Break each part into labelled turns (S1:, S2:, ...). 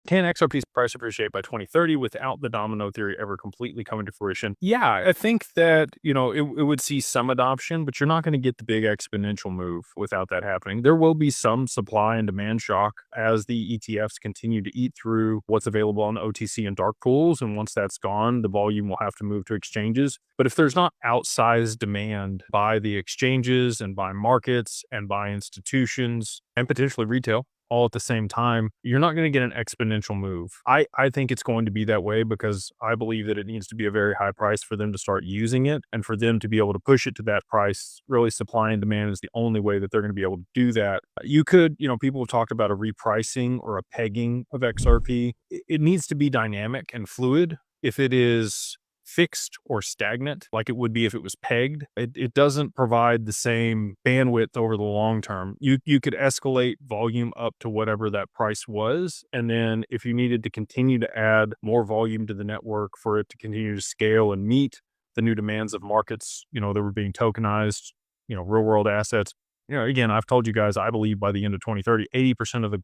S1: Can XRP's price appreciate by 2030 without the domino theory ever completely coming to fruition? Yeah, I think that, it would see some adoption, but you're not going to get the big exponential move without that happening. There will be some supply and demand shock as the ETFs continue to eat through what's available on OTC and dark pools. And once that's gone, the volume will have to move to exchanges. But if there's not outsized demand by the exchanges and by markets and by institutions and potentially retail, all at the same time, you're not going to get an exponential move. I think it's going to be that way because I believe that it needs to be a very high price for them to start using it and for them to be able to push it to that price. Really, supply and demand is the only way that they're going to be able to do that. You could, people have talked about a repricing or a pegging of XRP. It needs to be dynamic and fluid. If it is fixed or stagnant like it would be if it was pegged, it doesn't provide the same bandwidth over the long term. You could escalate volume up to whatever that price was, and then if you needed to continue to add more volume to the network for it to continue to scale and meet the new demands of markets, that were being tokenized, real world assets. Again, I've told you guys, I believe by the end of 2030, 80% of the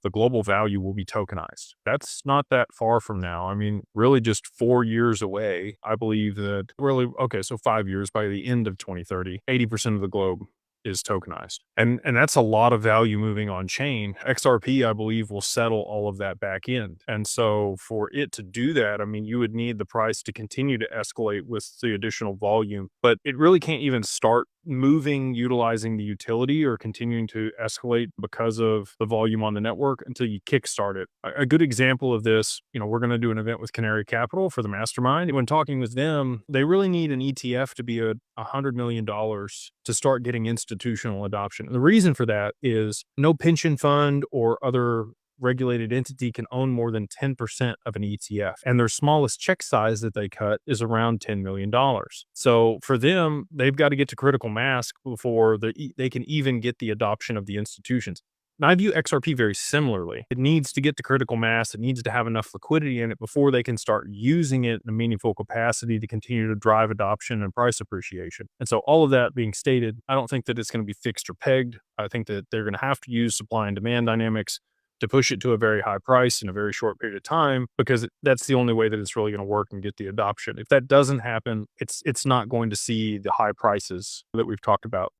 S1: global value will be tokenized. That's not that far from now. I mean, really just 4 years away. I believe that okay, so 5 years by the end of 2030, 80% of the globe is tokenized. And that's a lot of value moving on chain. XRP, I believe, will settle all of that back in. And so for it to do that, I mean, you would need the price to continue to escalate with the additional volume, but it really can't even start moving utilizing the utility or continuing to escalate because of the volume on the network until you kickstart it. A good example of this, we're going to do an event with Canary Capital for the mastermind. When talking with them, they really need an ETF to be $100 million to start getting institutional adoption. And the reason for that is no pension fund or other regulated entity can own more than 10% of an ETF. And their smallest check size that they cut is around $10 million. So for them, they've got to get to critical mass before they can even get the adoption of the institutions. And I view XRP very similarly. It needs to get to critical mass. It needs to have enough liquidity in it before they can start using it in a meaningful capacity to continue to drive adoption and price appreciation. And so all of that being stated, I don't think that it's going to be fixed or pegged. I think that they're going to have to use supply and demand dynamics to push it to a very high price in a very short period of time, because that's the only way that it's really going to work and get the adoption. If that doesn't happen, it's not going to see the high prices that we've talked about.